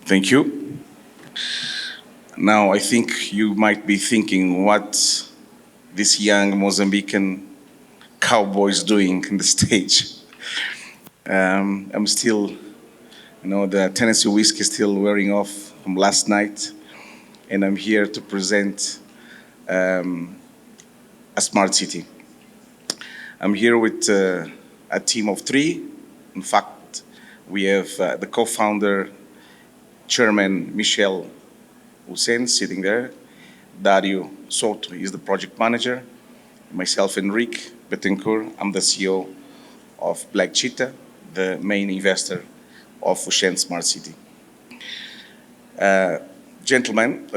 Thank you. Now, I think you might be thinking what this young Mozambican cowboy is doing in the stage. I'm still, the Tennessee whiskey is still wearing off from last night, and I'm here to present a smart city. I'm here with a team of three. In fact, we have the co-founder, Chairman Michel Uxene sitting there. Dario Soto is the project manager. Myself, Enrique Betancourt, I'm the CEO of Black Cheetah, the main investor of Uxene Smart City. Gentlemen,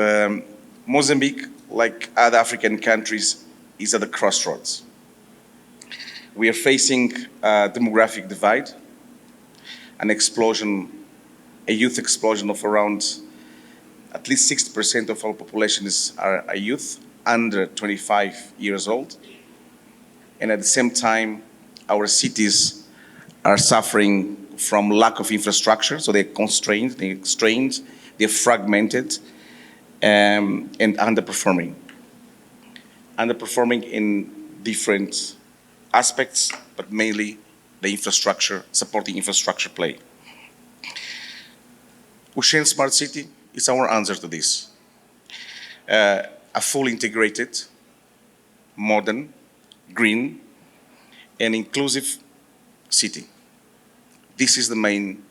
Mozambique, like other African countries, is at the crossroads. We are facing a demographic divide, an explosion, a youth explosion of around at least 60% of our population are youth under 25 years old. And at the same time, our cities are suffering from lack of infrastructure, so they're constrained, they're strained, they're fragmented, and underperforming. Underperforming in different aspects, but mainly the infrastructure, supporting infrastructure play. Uxene Smart City is our answer to this. A fully integrated, modern, green, and inclusive city. This is the main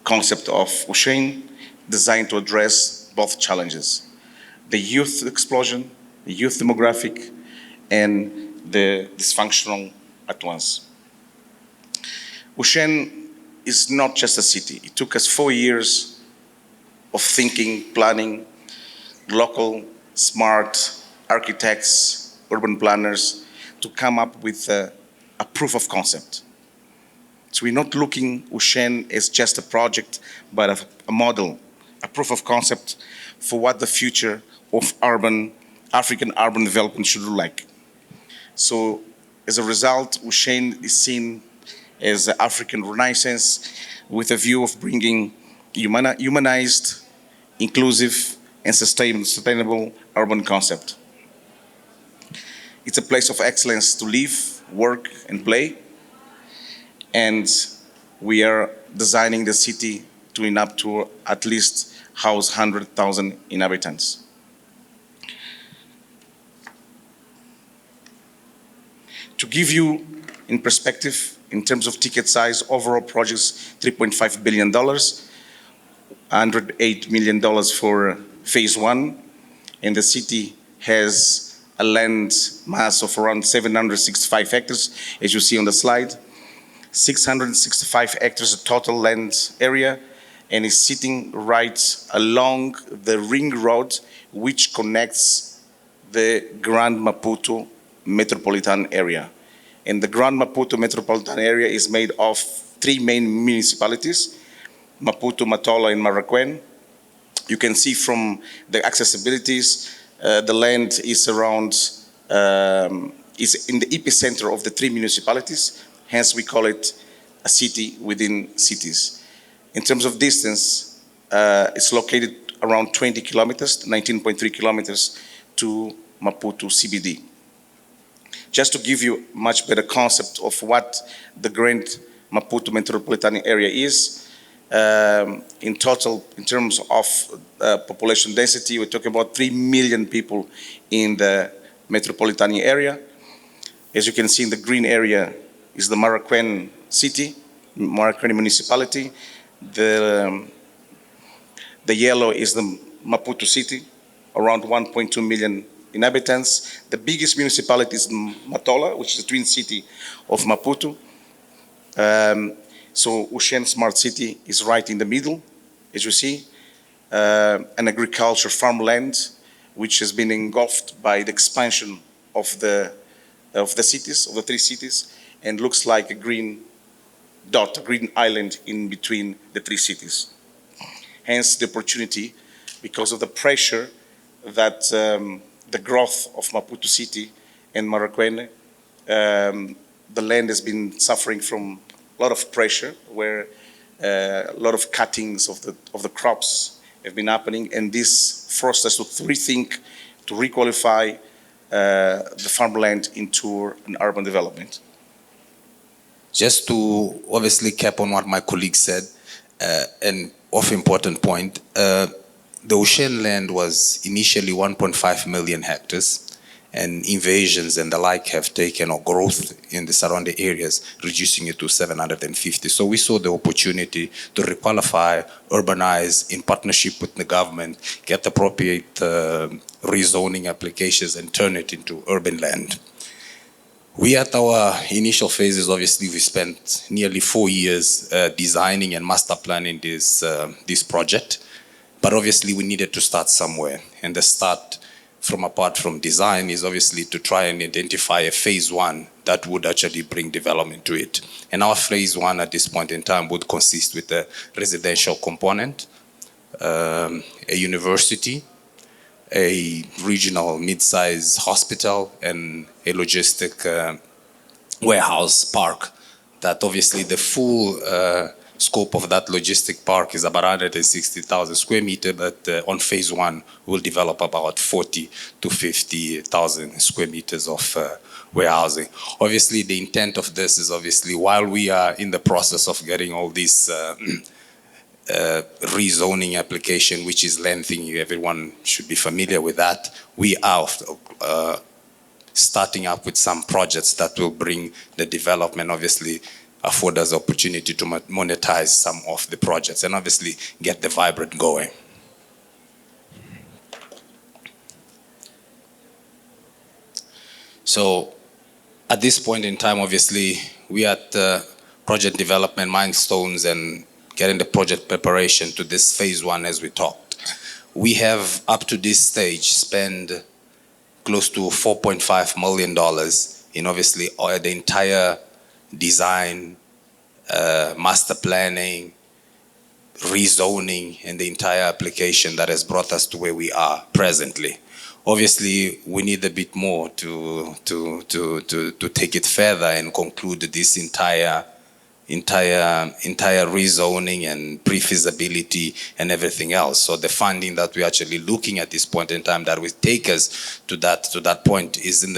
concept of Uxene, designed to address both challenges: the youth explosion, the youth demographic, and the dysfunctional at once. Uxene is not just a city. It took us 4 years of thinking, planning, local, smart architects, urban planners, to come up with a proof of concept. So we're not looking Uxene as just a project, but a model, a proof of concept for what the future of African urban development should look like. So as a result, Uxene is seen as the African Renaissance with a view of bringing humanized, inclusive, and sustainable urban concept. It's a place of excellence to live, work, and play. And we are designing the city to at least house 100,000 inhabitants. To give you in perspective, in terms of ticket size, overall projects, $3.5 billion, $108 million for phase one, and the city has a land mass of around 765 hectares, as you see on the slide. 665 hectares total land area, and is sitting right along the ring road which connects the Grand Maputo metropolitan area. And the Grand Maputo metropolitan area is made of 3 main municipalities: Maputo, Matola, and Maracuén. You can see from the accessibilities, the land is is in the epicenter of the 3 municipalities. Hence, we call it a city within cities. In terms of distance, it's located around 20 kilometers, 19.3 kilometers to Maputo CBD. Just to give you a much better concept of what the Grand Maputo metropolitan area is, in total, in terms of population density, we're talking about 3 million people in the metropolitan area. As you can see in the green area is the Maracuén city, Maracuén municipality. The yellow is the Maputo city, around 1.2 million inhabitants. The biggest municipality is Matola, which is the twin city of Maputo. So Uxene Smart City is right in the middle, as you see. An agriculture farmland, which has been engulfed by the expansion of the cities, of the 3 cities, and looks like a green dot, a green island in between the 3 cities. Hence the opportunity, because of the pressure that the growth of Maputo city and Maracuén, the land has been suffering from a lot of pressure, where A lot of cuttings of the crops have been happening, and this forced us to rethink, to requalify the farmland into an urban development. Just to obviously cap on what my colleague said, and of important point, the Uxene land was initially 1.5 million hectares, and invasions and the like have taken or growth in the surrounding areas, reducing it to 750. So we saw the opportunity to requalify, urbanize in partnership with the government, get appropriate rezoning applications and turn it into urban land. We at our initial phases, obviously, we spent nearly 4 years designing and master planning this project. But obviously, we needed to start somewhere. And the start apart from design is obviously to try and identify a phase one that would actually bring development to it. And our phase one at this point in time would consist with a residential component, a university, a regional mid-size hospital, and a logistic warehouse park. That obviously the full scope of that logistic park is about 160,000 square meters, but on phase one, we'll develop about 40 to 50,000 square meters of warehousing. Obviously, the intent of this is obviously while we are in the process of getting all these rezoning application, which is lengthy, everyone should be familiar with that, we are starting up with some projects that will bring the development, obviously, afford us opportunity to monetize some of the projects and obviously get the vibrant going. So at this point in time, obviously, we are at project development milestones and getting the project preparation to this phase one as we talked. We have up to this stage spent close to $4.5 million in obviously the entire design, master planning, rezoning, and the entire application that has brought us to where we are presently. Obviously, we need a bit more to take it further and conclude this entire rezoning and pre-feasibility and everything else. So the funding that we're actually looking at this point in time that will take us to that point is in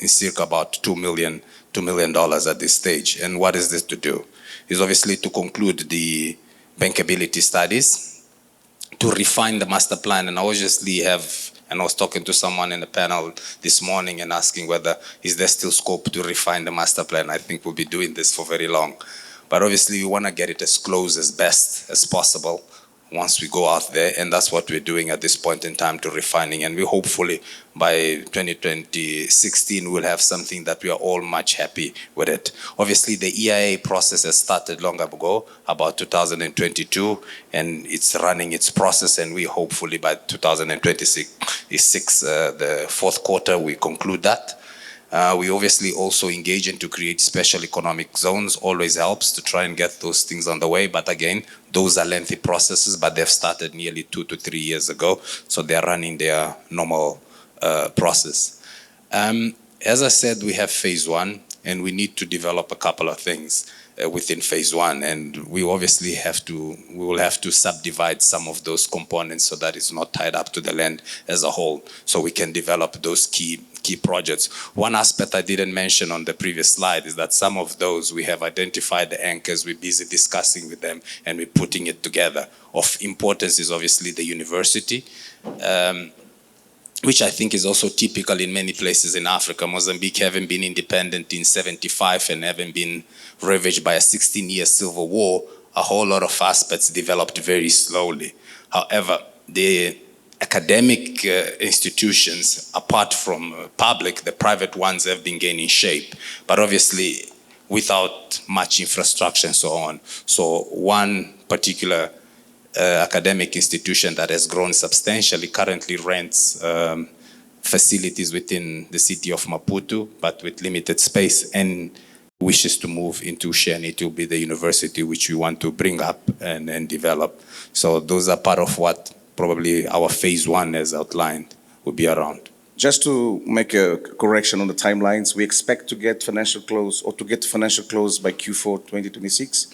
circa about $2 million at this stage. And what is this to do? Is obviously to conclude the bankability studies, to refine the master plan, and I was talking to someone in the panel this morning and asking whether is there still scope to refine the master plan. I think we'll be doing this for very long. But obviously we want to get it as close as best as possible once we go out there, and that's what we're doing at this point in time to refining. And we hopefully by 2016 we'll have something that we are all much happy with it. Obviously the EIA process has started long ago, about 2022, and it's running its process, and we hopefully by 2026, the fourth quarter, we conclude that. We obviously also engage in to create special economic zones, always helps to try and get those things on the way. But again, those are lengthy processes, but they've started nearly 2 to 3 years ago. So they're running their normal process. As I said, we have phase one, and we need to develop a couple of things within phase one. And we obviously will have to subdivide some of those components so that it's not tied up to the land as a whole. So we can develop those key projects. One aspect I didn't mention on the previous slide is that some of those we have identified the anchors, we're busy discussing with them, and we're putting it together. Of importance is obviously the university, which I think is also typical in many places in Africa. Mozambique having been independent in 75 and having been ravaged by a 16-year civil war, a whole lot of aspects developed very slowly. However, the academic institutions, apart from public, the private ones have been gaining shape, but obviously without much infrastructure and so on. So one particular academic institution that has grown substantially currently rents facilities within the city of Maputo, but with limited space, and wishes to move into Uxene. It will be the university which we want to bring up and develop. So those are part of what probably our phase one as outlined will be around. Just to make a correction on the timelines, we expect to get financial close by Q4 2026.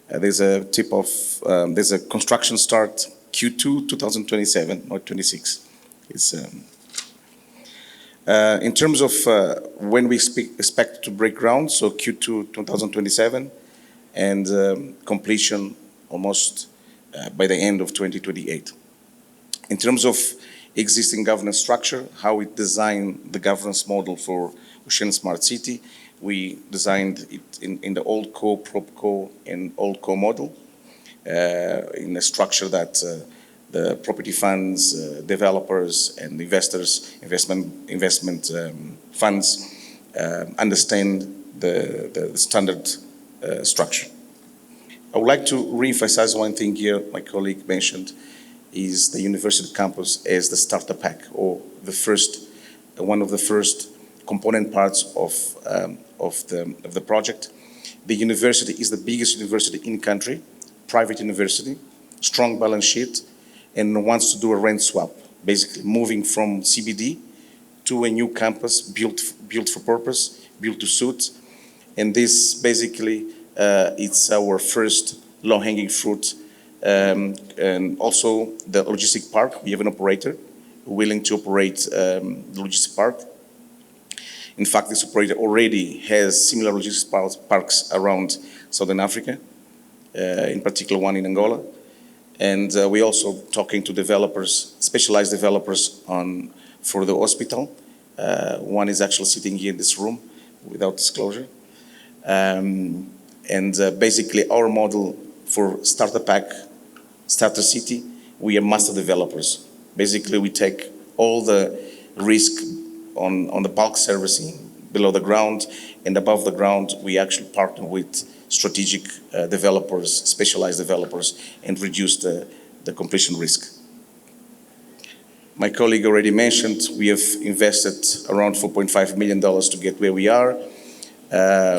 There's a construction start Q2 2027, not 26. It's, in terms of when we expect to break ground, so Q2 2027, and completion almost by the end of 2028. In terms of existing governance structure, how we designed the governance model for Uxene Smart City, we designed it in the old co, propco, and old co model in a structure that the property funds, developers, and investors, investment funds understand the standard structure. I would like to re-emphasize one thing here my colleague mentioned, is the university campus as the starter pack, or the first, one of the first component parts of the project. The university is the biggest university in country, private university, strong balance sheet, and wants to do a rent swap, basically moving from CBD to a new campus built for purpose, built to suit. And this basically, it's our first low-hanging fruit. And also the logistic park, we have an operator willing to operate the logistic park. In fact, this operator already has similar logistic parks around Southern Africa, in particular one in Angola. And we're also talking to developers, specialized developers for the hospital. One is actually sitting here in this room without disclosure. Basically our model for starter pack, starter city, we are master developers. Basically we take all the risk on the bulk servicing below the ground, and above the ground we actually partner with strategic developers, specialized developers, and reduce the completion risk. My colleague already mentioned we have invested around $4.5 million to get where we are.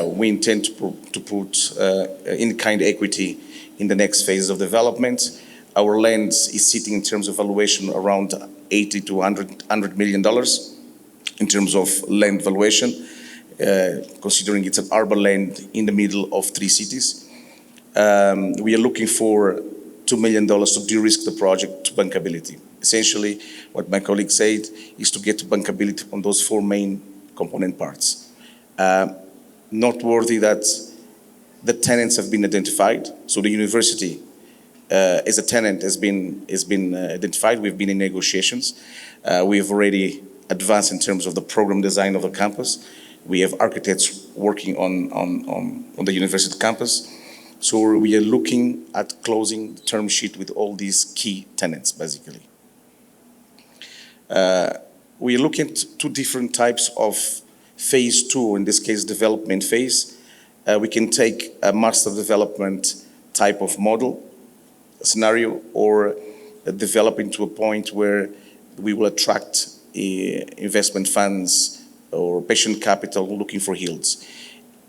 We intend to put in-kind equity in the next phase of development. Our land is sitting in terms of valuation around $80 to $100 million in terms of land valuation, considering it's an urban land in the middle of 3 cities. We are looking for $2 million to de-risk the project to bankability. Essentially, what my colleague said is to get to bankability on those 4 main component parts. Noteworthy that the tenants have been identified. So the university as a tenant has been identified. We've been in negotiations. We have already advanced in terms of the program design of the campus. We have architects working on the university campus. So we are looking at closing the term sheet with all these key tenants, basically. We are looking at 2 different types of phase 2, in this case, development phase. We can take a master development type of model, scenario, or develop into a point where we will attract investment funds or patient capital looking for yields.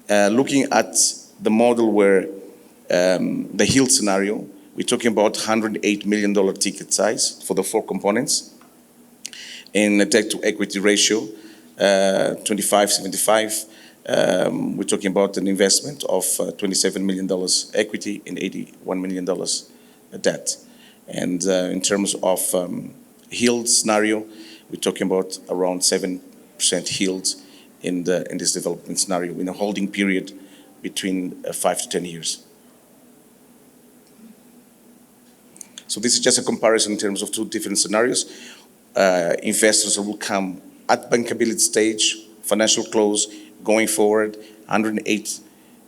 Looking at the model where the yield scenario, we're talking about $108 million ticket size for the 4 components, and a debt to equity ratio 25-75. We're talking about an investment of $27 million equity and $81 million debt. And in terms of yield scenario, we're talking about around 7% yield in this development scenario in a holding period between 5 to 10 years. So this is just a comparison in terms of 2 different scenarios. Investors will come at bankability stage, financial close, going forward, $108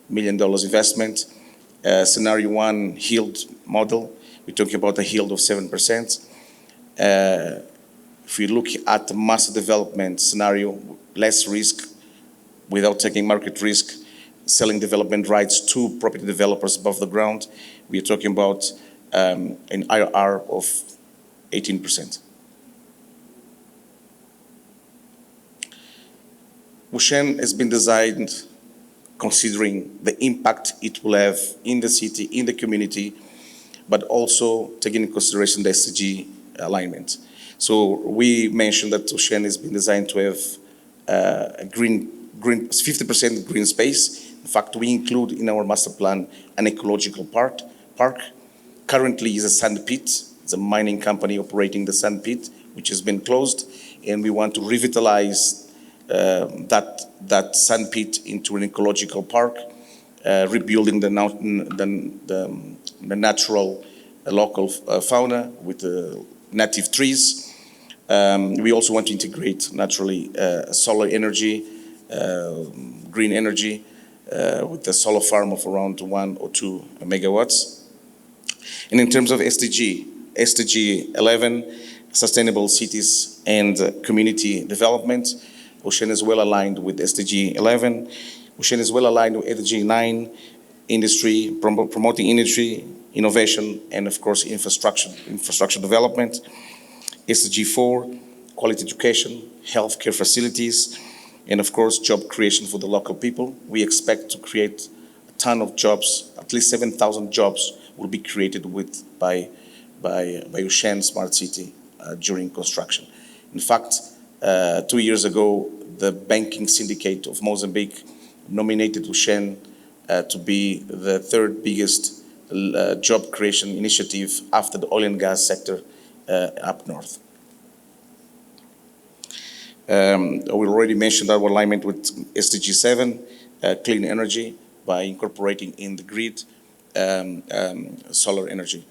million investment. Scenario 1 yield model, we're talking about a yield of 7%. If we look at the master development scenario, less risk without taking market risk, selling development rights to property developers above the ground, we are talking about an IRR of 18%. Uxene has been designed considering the impact it will have in the city, in the community, but also taking into consideration the SDG alignment. So we mentioned that Uxene has been designed to have a 50% green space, In fact, we include in our master plan an ecological park. Currently is a sand pit. It's a mining company operating the sand pit, which has been closed, and we want to revitalize that sand pit into an ecological park, rebuilding the natural local fauna with native trees. We also want to integrate naturally solar energy, green energy, with a solar farm of around 1 or 2 megawatts. And in terms of SDG 11, sustainable cities and community development, Uxene is well aligned with SDG 11. Uxene is well aligned with SDG 9, industry, promoting industry, innovation, and of course infrastructure development. SDG 4, quality education, healthcare facilities, and of course job creation for the local people. We expect to create a ton of jobs, at least 7,000 jobs will be created by Uxene Smart City during construction. In fact, 2 years ago, the banking syndicate of Mozambique nominated Uxene to be the third biggest job creation initiative after the oil and gas sector up north. We already mentioned our alignment with SDG 7, clean energy, by incorporating in the grid solar energy.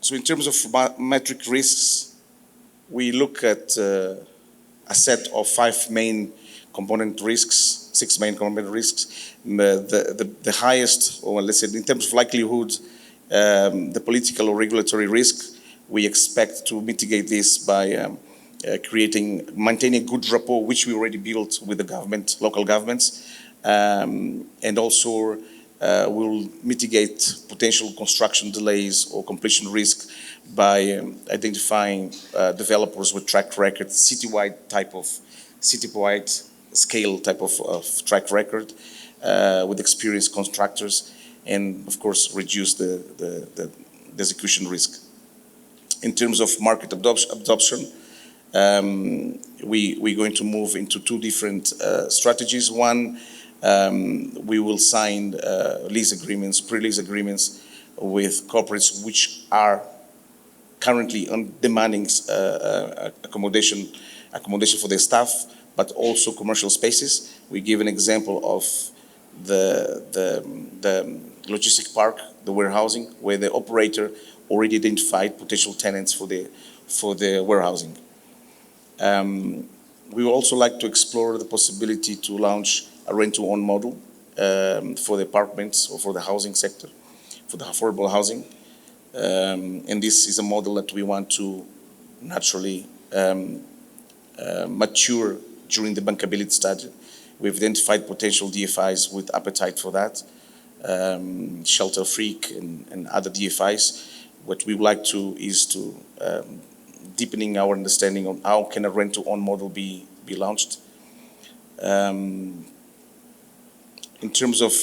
So in terms of metric risks, we look at a set of 5 main component risks, 6 main component risks. The highest, or let's say in terms of likelihood, the political or regulatory risk, we expect to mitigate this by maintaining a good rapport, which we already built with the government, local governments, and also will mitigate potential construction delays or completion risk by identifying developers with track record, citywide scale type of track record, with experienced contractors, and of course reduce the execution risk. In terms of market adoption, we're going to move into 2 different strategies. One, we will sign lease agreements, pre-lease agreements with corporates which are currently demanding accommodation for their staff, but also commercial spaces. We give an example of the logistic park, the warehousing, where the operator already identified potential tenants for the warehousing. We would also like to explore the possibility to launch a rent-to-own model for the apartments or for the housing sector, for the affordable housing. And this is a model that we want to naturally mature during the bankability study. We've identified potential DFIs with appetite for that, Shelter Freak and other DFIs. What we would like to is to deepening our understanding on how can a rent-to-own model be launched. In terms of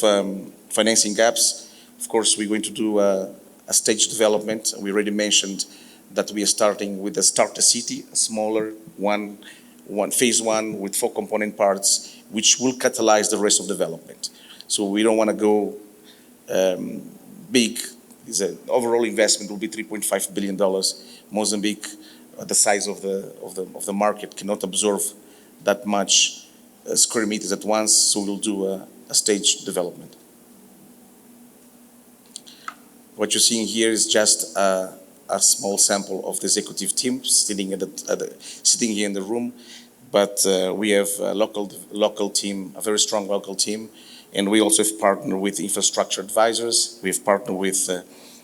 financing gaps, of course, we're going to do a staged development. We already mentioned that we are starting with the starter city, a smaller phase 1 with 4 component parts, which will catalyze the rest of development. So we don't want to go big. The overall investment will be $3.5 billion. Mozambique, the size of the market, cannot absorb that much square meters at once, so we'll do a staged development. What you're seeing here is just a small sample of the executive team sitting here in the room, but we have a local team, a very strong local team, and we also have partnered with infrastructure advisors. We've partnered with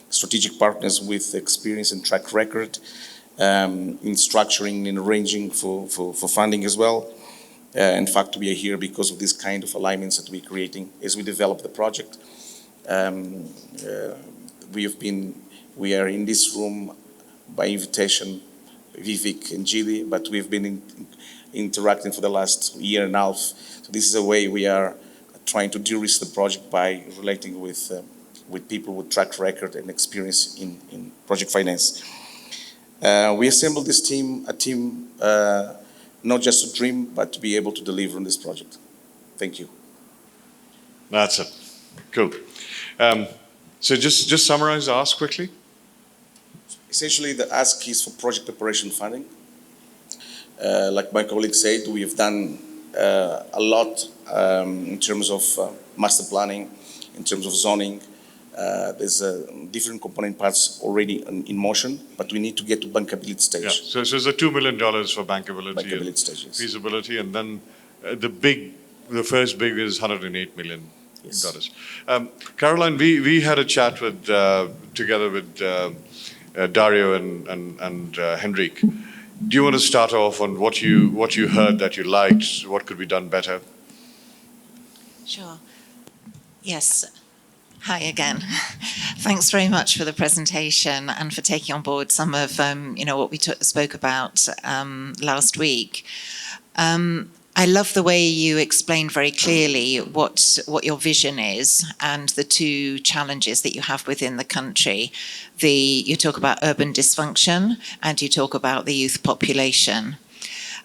strategic partners with experience and track record in structuring and arranging for funding as well. In fact, we are here because of this kind of alignments that we're creating as we develop the project. We are in this room by invitation, Vivek and Gili, but we've been interacting for the last year and a half. So this is a way we are trying to de-risk the project by relating with people with track record and experience in project finance. We assembled this team, not just to dream, but to be able to deliver on this project. Thank you. That's it. Cool. So just summarize the ask quickly. Essentially, the ask is for project preparation funding. Like my colleague said, we have done a lot in terms of master planning, in terms of zoning. There's different component parts already in motion, but we need to get to bankability stage. Yeah. So it's a $2 million for bankability, Bankability and stages. feasibility, and then the first big is $108 million. Yes. Caroline, we had a chat with together with Dario and Henrik. Do you want to start off on what you heard that you liked? What could be done better? Sure. Yes. Hi again. Thanks very much for the presentation and for taking on board some of what we spoke about last week. I love the way you explained very clearly what your vision is and the two challenges that you have within the country. You talk about urban dysfunction and you talk about the youth population.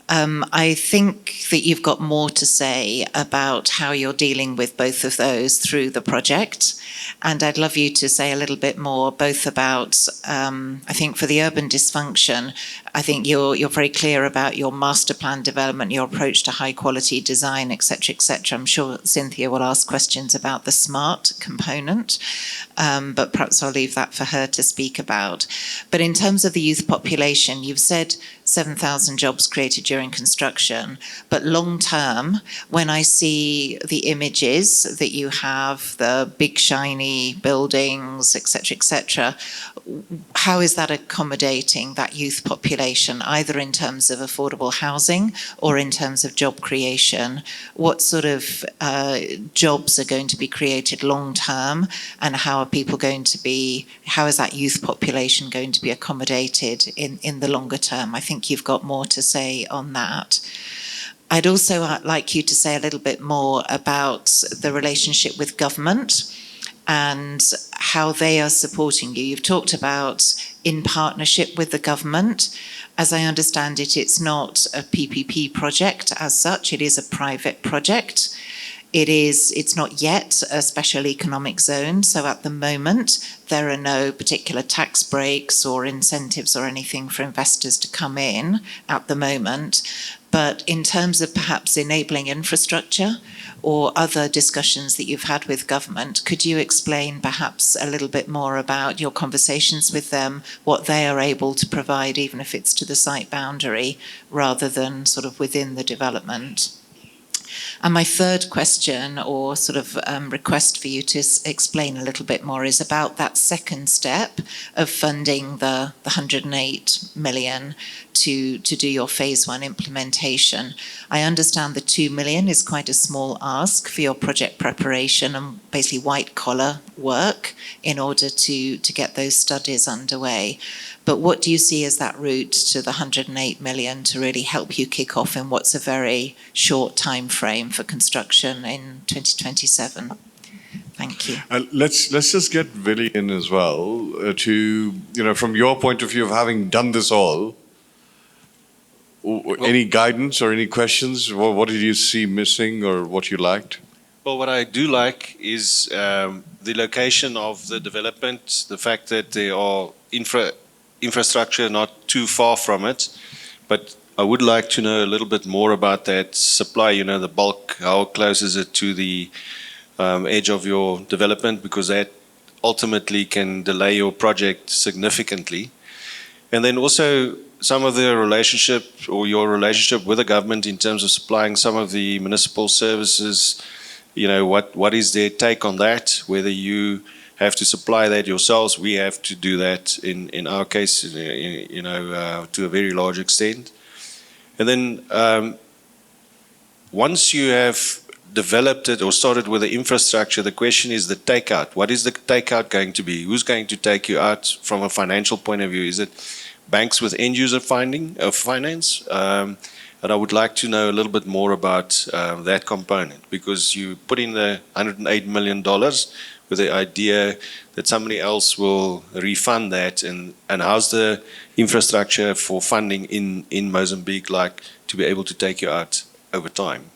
I think that you've got more to say about how you're dealing with both of those through the project. And I'd love you to say a little bit more both about, I think for the urban dysfunction, I think you're very clear about your master plan development, your approach to high quality design, et cetera, I'm sure Cynthia will ask questions about the smart component, but perhaps I'll leave that for her to speak about. But in terms of the youth population, you've said 7,000 jobs created during construction, but long term, when I see the images that you have, the big shiny buildings, et cetera, how is that accommodating that youth population, either in terms of affordable housing or in terms of job creation? What sort of jobs are going to be created long term, and how is that youth population going to be accommodated in the longer term? I think you've got more to say on that. I'd also like you to say a little bit more about the relationship with government and how they are supporting you. You've talked about in partnership with the government. As I understand it, it's not a PPP project as such, it is a private project. It's not yet a special economic zone, so at the moment there are no particular tax breaks or incentives or anything for investors to come in at the moment. But in terms of perhaps enabling infrastructure or other discussions that you've had with government, could you explain perhaps a little bit more about your conversations with them, what they are able to provide, even if it's to the site boundary, rather than sort of within the development? And my third question, or sort of request for you to explain a little bit more, is about that second step of funding the 108 million to do your phase one implementation. I understand the 2 million is quite a small ask for your project preparation and basically white collar work in order to get those studies underway. But what do you see as that route to the 108 million to really help you kick off in what's a very short time frame for construction in 2027? Thank you. Let's just get Willie in as well from your point of view of having done this all. Any guidance or any questions? What did you see missing or what you liked? Well, what I do like is the location of the development, the fact that there are infrastructure not too far from it. But I would like to know a little bit more about that supply, the bulk, how close is it to the edge of your development, because that ultimately can delay your project significantly. And then also some of the relationship or your relationship with the government in terms of supplying some of the municipal services, what is their take on that, whether you have to supply that yourselves, we have to do that in our case, to a very large extent. And then once you have developed it or started with the infrastructure, the question is the takeout. What is the takeout going to be? Who's going to take you out from a financial point of view? Is it banks with end user finance? And I would like to know a little bit more about that component, because you put in the $108 million with the idea that somebody else will refund that, and how's the infrastructure for funding in Mozambique like to be able to take you out over time?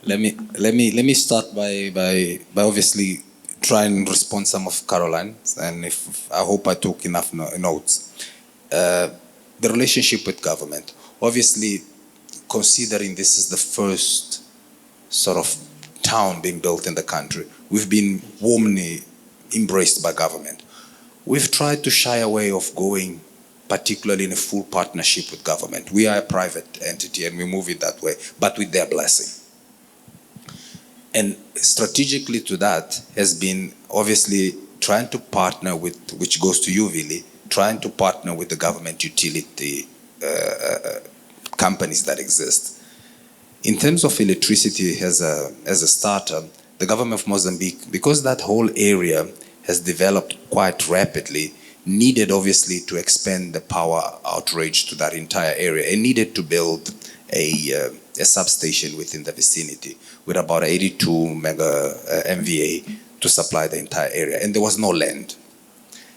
Let me start by obviously try and respond some of Caroline, and if I hope I took enough notes. The relationship with government, obviously, considering this is the first sort of town being built in the country, we've been warmly embraced by government. We've tried to shy away of going particularly in a full partnership with government. We are a private entity and we move it that way, but with their blessing. And strategically to that has been obviously trying to partner with, which goes to you, Vili, trying to partner with the government utility companies that exist. In terms of electricity as a starter, the government of Mozambique, because that whole area has developed quite rapidly, needed obviously to expand the power outrage to that entire area and needed to build a substation within the vicinity with about 82 mega MVA to supply the entire area. And there was no land.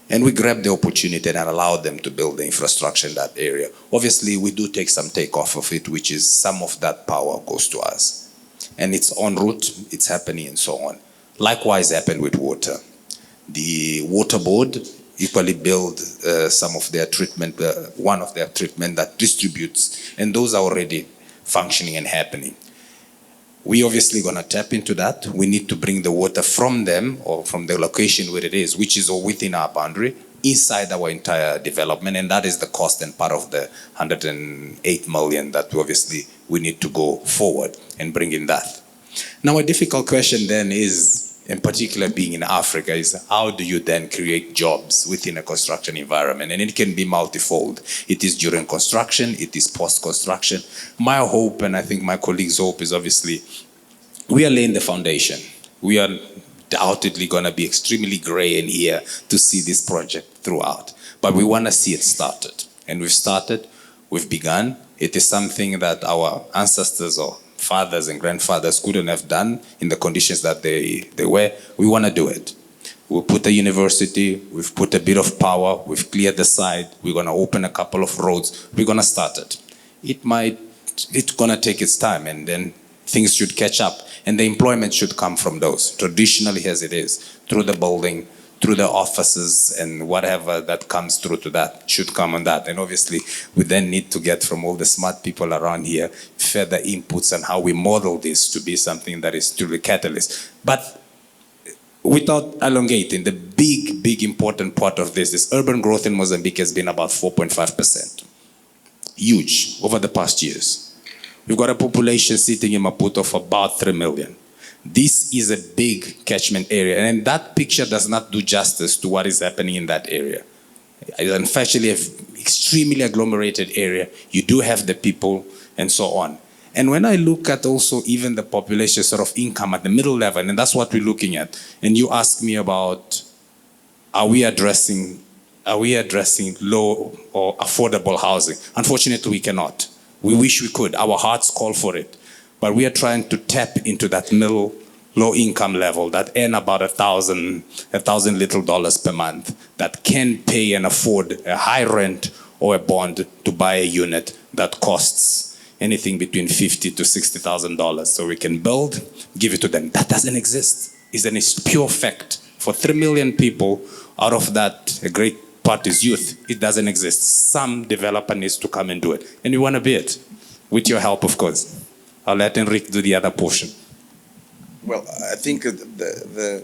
And we grabbed the opportunity and allowed them to build the infrastructure in that area. Obviously, we do take some takeoff of it, which is some of that power goes to us. And it's en route, it's happening and so on. Likewise happened with water. The water board equally build some of their treatment, one of their treatment that distributes, and those are already functioning and happening. We obviously gonna tap into that. We need to bring the water from them or from the location where it is, which is all within our boundary, inside our entire development, and that is the cost and part of the 108 million that we need to go forward and bring in that. Now a difficult question then is, in particular being in Africa, is how do you then create jobs within a construction environment? And it can be multifold. It is during construction, it is post-construction. My hope, and I think my colleagues' hope, is obviously we are laying the foundation. We are undoubtedly going to be extremely gray in here to see this project throughout. But we want to see it started. And we've started, we've begun. It is something that our ancestors or fathers and grandfathers couldn't have done in the conditions that they were. We want to do it. We'll put a university, we've put a bit of power, we've cleared the site, we're going to open a couple of roads, we're going to start it. It's going to take its time, and then things should catch up, and the employment should come from those, traditionally as it is, through the building, through the offices, and whatever that comes through to that should come on that. And obviously, we then need to get from all the smart people around here further inputs on how we model this to be something that is truly catalyst. But without elongating, the big important part of this is urban growth in Mozambique has been about 4.5%. Huge over the past years. We've got a population sitting in Maputo of about 3 million. This is a big catchment area, and that picture does not do justice to what is happening in that area. It's unfortunately an extremely agglomerated area. You do have the people and so on. And when I look at also even the population sort of income at the middle level, and that's what we're looking at, and you ask me about, are we addressing low or affordable housing? Unfortunately, we cannot. We wish we could. Our hearts call for it. But we are trying to tap into that middle, low income level that earn about $1,000 little dollars per month, that can pay and afford a high rent or a bond to buy a unit that costs anything between $50,000 to $60,000. So we can build, give it to them. That doesn't exist. It's a pure fact. For 3 million people, out of that, a great part is youth. It doesn't exist. Some developer needs to come and do it. And we want to be it, with your help, of course. I'll let Enrique do the other portion. Well, I think the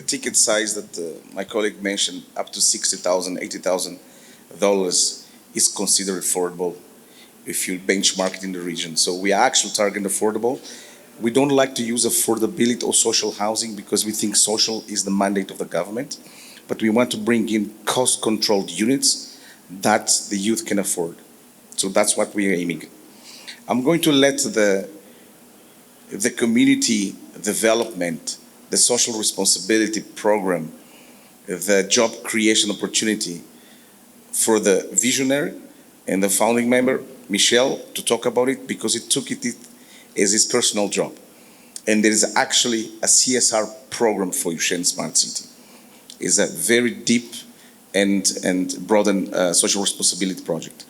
ticket size that my colleague mentioned, up to $60,000, $80,000, is considered affordable if you benchmark it in the region. So we are actually targeting affordable. We don't like to use affordability or social housing because we think social is the mandate of the government, but we want to bring in cost-controlled units that the youth can afford. So that's what we are aiming. I'm going to let the community development, the social responsibility program, the job creation opportunity for the visionary and the founding member, Michelle, to talk about it, because it took it as his personal job. And there is actually a CSR program for Uxene Smart City. It's a very deep and broad social responsibility project.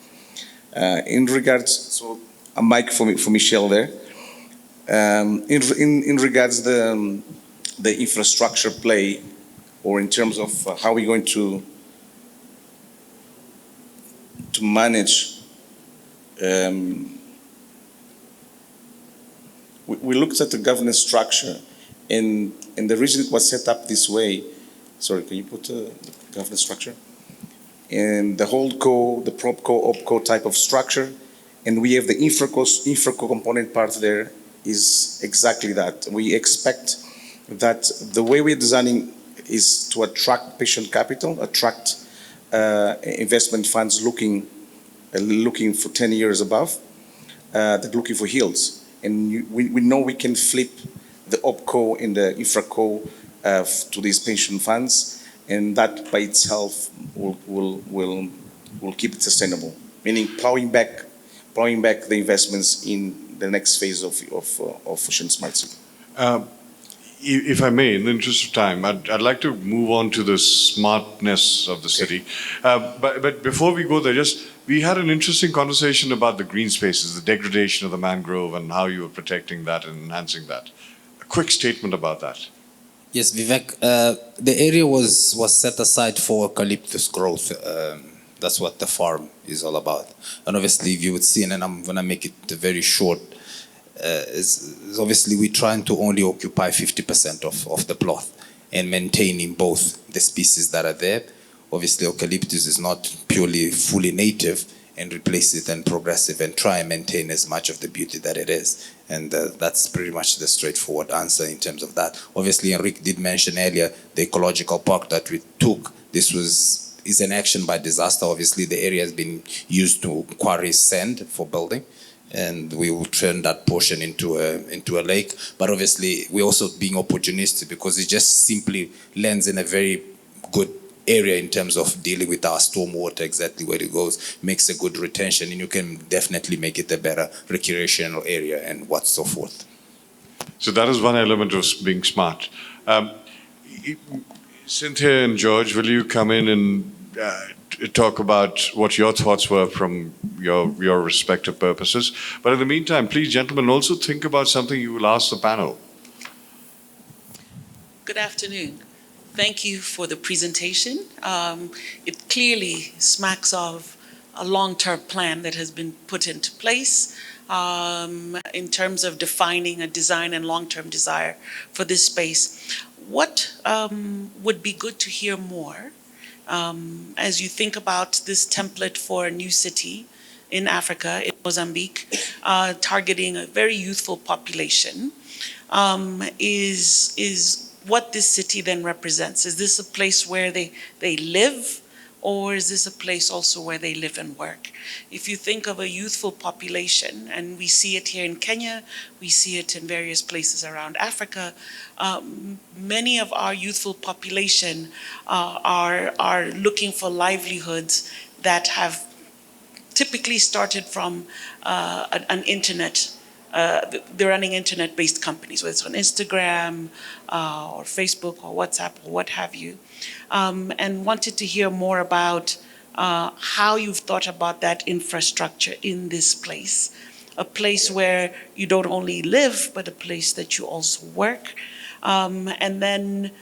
In regards, so a mic for Michelle there. In regards the infrastructure play, or in terms of how we're going to manage, we looked at the governance structure, and the reason it was set up this way. Sorry, can you put the governance structure? And the holdco, the propco, opco type of structure, and we have the infraco component part there is exactly that. We expect that the way we're designing is to attract patient capital, attract investment funds looking for 10 years above, that looking for yields. And we know we can flip the opco and the infraco to these pension funds, and that by itself will keep it sustainable. Meaning plowing back the investments in the next phase of Uxene Smart City. If I may, in the interest of time, I'd like to move on to the smartness of the city. But before we go there, we had an interesting conversation about the green spaces, the degradation of the mangrove, and how you were protecting that and enhancing that. A quick statement about that. Yes, Vivek, the area was set aside for eucalyptus growth. That's what the farm is all about. And obviously, if you would see, and I'm going to make it very short, is obviously we're trying to only occupy 50% of the plot and maintaining both the species that are there. Obviously, eucalyptus is not purely fully native, and replace it and progressive and try and maintain as much of the beauty that it is. And that's pretty much the straightforward answer in terms of that. Obviously, Enrique did mention earlier the ecological park that we took. This is an action by disaster. Obviously, the area has been used to quarry sand for building, and we will turn that portion into a lake. But obviously, we're also being opportunistic because it just simply lands in a very good area in terms of dealing with our stormwater, exactly where it goes, makes a good retention, and you can definitely make it a better recreational area and what so forth. So that is one element of being smart. Cynthia and George, will you come in and talk about what your thoughts were from your respective purposes? But in the meantime, please, gentlemen, also think about something you will ask the panel. Good afternoon. Thank you for the presentation. It clearly smacks of a long-term plan that has been put into place in terms of defining a design and long-term desire for this space. What would be good to hear more as you think about this template for a new city in Africa, in Mozambique, targeting a very youthful population, is what this city then represents. Is this a place where they live, or is this a place also where they live and work? If you think of a youthful population, and we see it here in Kenya, we see it in various places around Africa, many of our youthful population are looking for livelihoods that have typically started from an internet. They're running internet-based companies, whether it's on Instagram or Facebook or WhatsApp or what have you, and wanted to hear more about how you've thought about that infrastructure in this place, a place where you don't only live, but a place that you also work, and then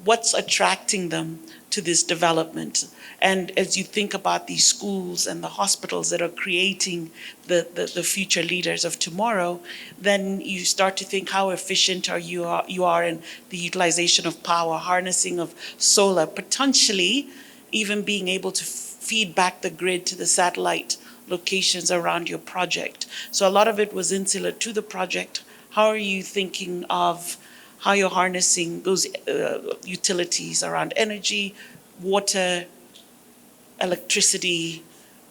what's attracting them to this development. And as you think about these schools and the hospitals that are creating the future leaders of tomorrow, then you start to think how efficient you are in the utilization of power, harnessing of solar, potentially even being able to feed back the grid to the satellite locations around your project. So a lot of it was insular to the project. How are you thinking of how you're harnessing those utilities around energy, water, electricity,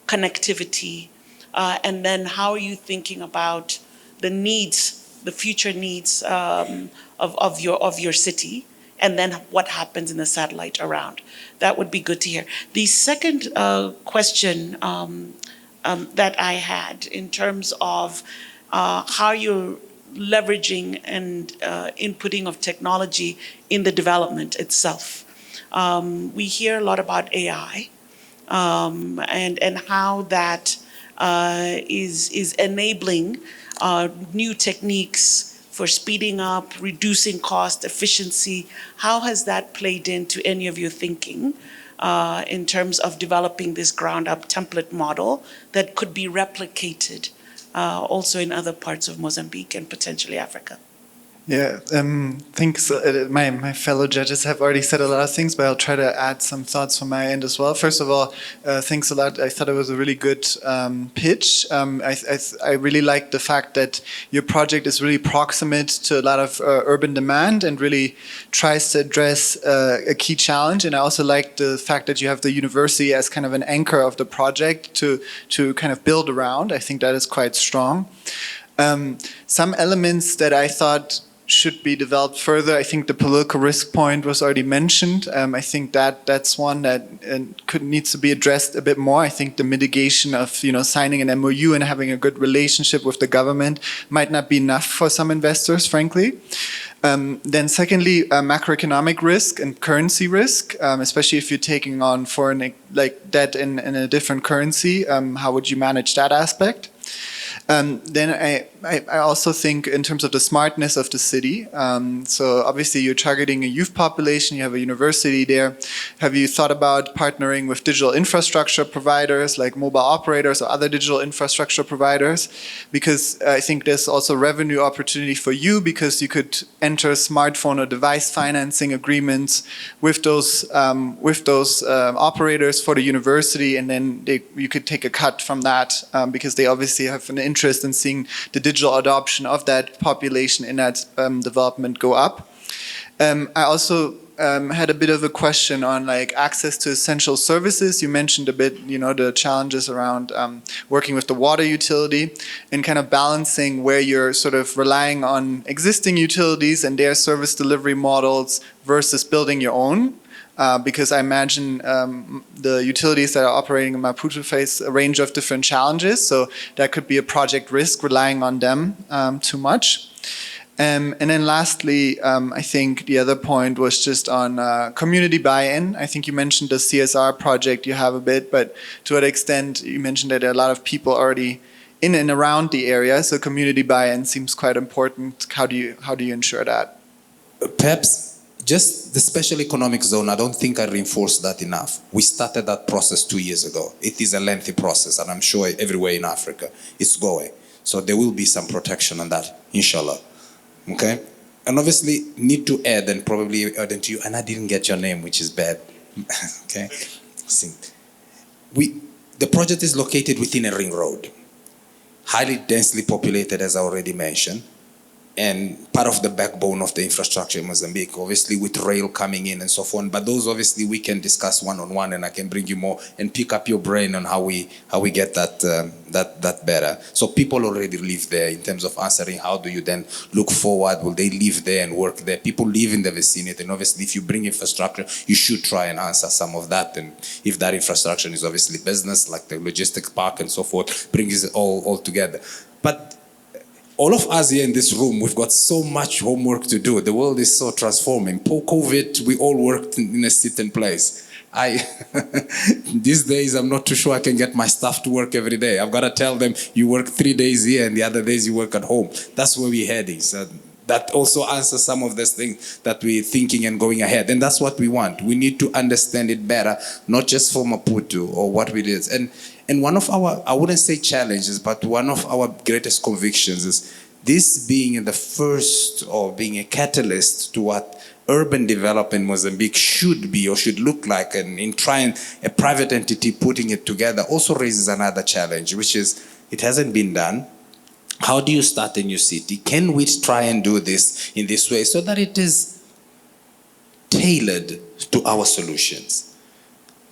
connectivity, and then how are you thinking about the needs, the future needs of your city, and then what happens in the satellite around? That would be good to hear. The second question that I had in terms of how you're leveraging and inputting of technology in the development itself. We hear a lot about AI and how that is enabling new techniques for speeding up, reducing cost, efficiency. How has that played into any of your thinking in terms of developing this ground-up template model that could be replicated also in other parts of Mozambique and potentially Africa? Yeah, thanks. My fellow judges have already said a lot of things, but I'll try to add some thoughts from my end as well. First of all, thanks a lot. I thought it was a really good pitch. I really like the fact that your project is really proximate to a lot of urban demand and really tries to address a key challenge. And I also like the fact that you have the university as kind of an anchor of the project to kind of build around. I think that is quite strong. Some elements that I thought should be developed further. I think the political risk point was already mentioned. I think that's one that needs to be addressed a bit more. I think the mitigation of signing an MOU and having a good relationship with the government might not be enough for some investors, frankly. Then secondly, macroeconomic risk and currency risk, especially if you're taking on foreign debt in a different currency. How would you manage that aspect? Then I also think in terms of the smartness of the city. So obviously you're targeting a youth population, you have a university there. Have you thought about partnering with digital infrastructure providers like mobile operators or other digital infrastructure providers? Because I think there's also revenue opportunity for you because you could enter smartphone or device financing agreements with those operators for the university, and then you could take a cut from that because they obviously have an interest in seeing the digital adoption of that population in that development go up. I also had a bit of a question on access to essential services. You mentioned a bit, the challenges around working with the water utility and kind of balancing where you're sort of relying on existing utilities and their service delivery models versus building your own. Because I imagine the utilities that are operating in Maputo face a range of different challenges. So that could be a project risk relying on them too much. And then lastly, I think the other point was just on community buy-in. I think you mentioned the CSR project you have a bit, but to what extent you mentioned that there are a lot of people already in and around the area. So community buy-in seems quite important. How do you ensure that? Perhaps just the special economic zone, I don't think I reinforced that enough. We started that process 2 years ago. It is a lengthy process, and I'm sure everywhere in Africa it's going. So there will be some protection on that, inshallah. Okay? And obviously, need to add, and probably add to you, and I didn't get your name, which is bad. Okay? The project is located within a ring road, highly densely populated, as I already mentioned, and part of the backbone of the infrastructure in Mozambique, obviously with rail coming in and so forth. But those obviously we can discuss one-on-one, and I can bring you more and pick up your brain on how we get that better. So people already live there in terms of answering. How do you then look forward? Will they live there and work there? People live in the vicinity, and obviously if you bring infrastructure, you should try and answer some of that. And if that infrastructure is obviously business, like the logistics park and so forth, brings it all together. But all of us here in this room, we've got so much homework to do. The world is so transforming. Post-COVID, we all worked in a certain place. These days, I'm not too sure I can get my staff to work every day. I've got to tell them, you work 3 days here and the other days you work at home. That's where we're heading. So that also answers some of these things that we're thinking and going ahead. And that's what we want. We need to understand it better, not just for Maputo or what we did. And one of our, I wouldn't say challenges, but one of our greatest convictions is this being the first or being a catalyst to what urban development in Mozambique should be or should look like, and in trying a private entity putting it together also raises another challenge, which is it hasn't been done. How do you start a new city? Can we try and do this in this way so that it is tailored to our solutions?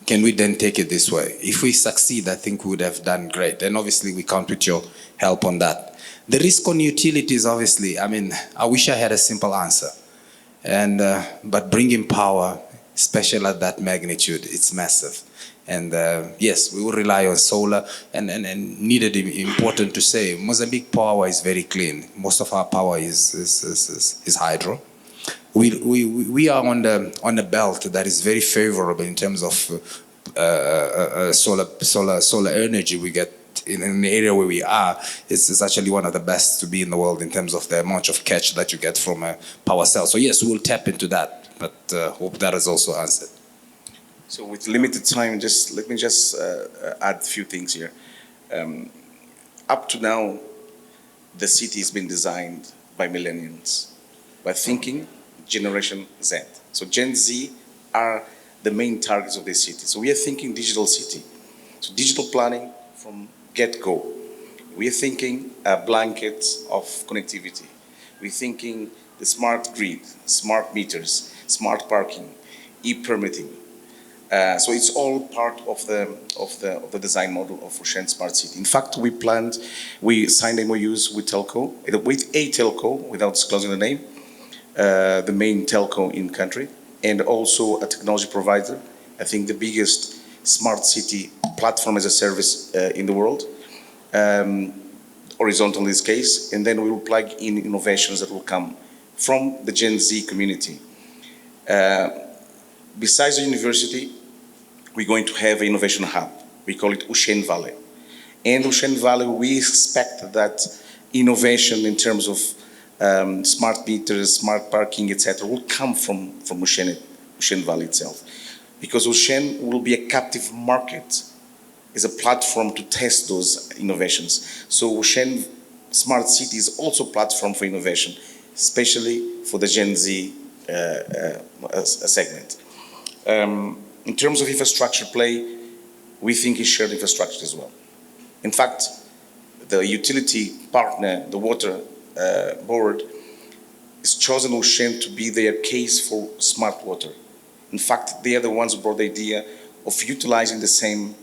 Can we then take it this way? If we succeed, I think we would have done great. And obviously, we count with your help on that. The risk on utilities, obviously, I wish I had a simple answer. But bringing power, especially at that magnitude, it's massive. And yes, we will rely on solar. And needed, important to say, Mozambique power is very clean. Most of our power is hydro. We are on the belt that is very favorable in terms of solar energy. We get in an area where we are, it's actually one of the best to be in the world in terms of the amount of catch that you get from a power cell. So yes, we'll tap into that, but hope that is also answered. So with limited time, let me add a few things here. Up to now, the city has been designed by millennials, by thinking Generation Z. So Gen Z are the main targets of this city. So we are thinking digital city. So digital planning from get-go. We are thinking a blanket of connectivity. We're thinking the smart grid, smart meters, smart parking, e-permitting. So it's all part of the design model of Uxene Smart City. In fact, we signed MOUs with a telco, without disclosing the name, the main telco in country, and also a technology provider. I think the biggest smart city platform as a service in the world, horizontal in this case, and then we will plug in innovations that will come from the Gen Z community. Besides the university, we're going to have an innovation hub. We call it Uxene Valley. And Uxene Valley, we expect that innovation in terms of smart meters, smart parking, etc., will come from Uxene Valley itself. Because Uxene will be a captive market, is a platform to test those innovations. So Uxene Smart City is also a platform for innovation, especially for the Gen Z segment. In terms of infrastructure play, we think it's shared infrastructure as well. In fact, the utility partner, the water board, has chosen Uxene to be their case for smart water. In fact, they are the ones who brought the idea of utilizing the same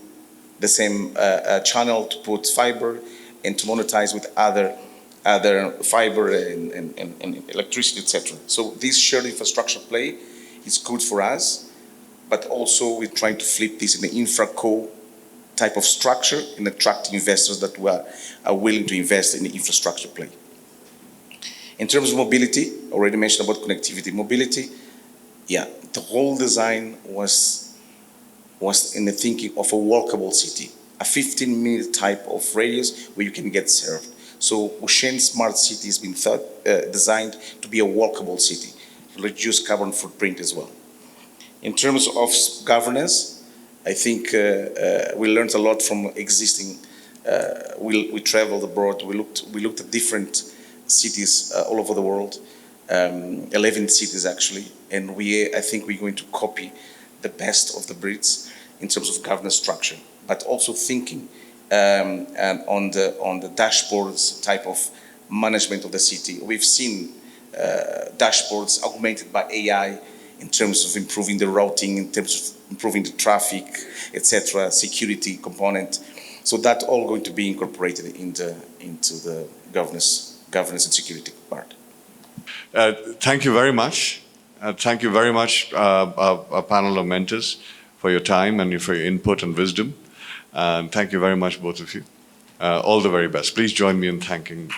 channel to put fiber and to monetize with other fiber and electricity, etc. So this shared infrastructure play is good for us, but also we're trying to flip this in the infra-co type of structure and attract investors that are willing to invest in the infrastructure play. In terms of mobility, I already mentioned about connectivity. Mobility, yeah, the whole design was in the thinking of a walkable city, a 15-minute type of radius where you can get served. So Uxene Smart City has been designed to be a walkable city, to reduce carbon footprint as well. In terms of governance, I think we learned a lot from existing. We traveled abroad. We looked at different cities all over the world, 11 cities actually, and I think we're going to copy the best of the breeds in terms of governance structure, but also thinking on the dashboards type of management of the city. We've seen dashboards augmented by AI in terms of improving the routing, in terms of improving the traffic, etc., security component. So that's all going to be incorporated into the governance and security part. Thank you very much. Thank you very much, our panel of mentors, for your time and for your input and wisdom. And thank you very much, both of you. All the very best. Please join me in thanking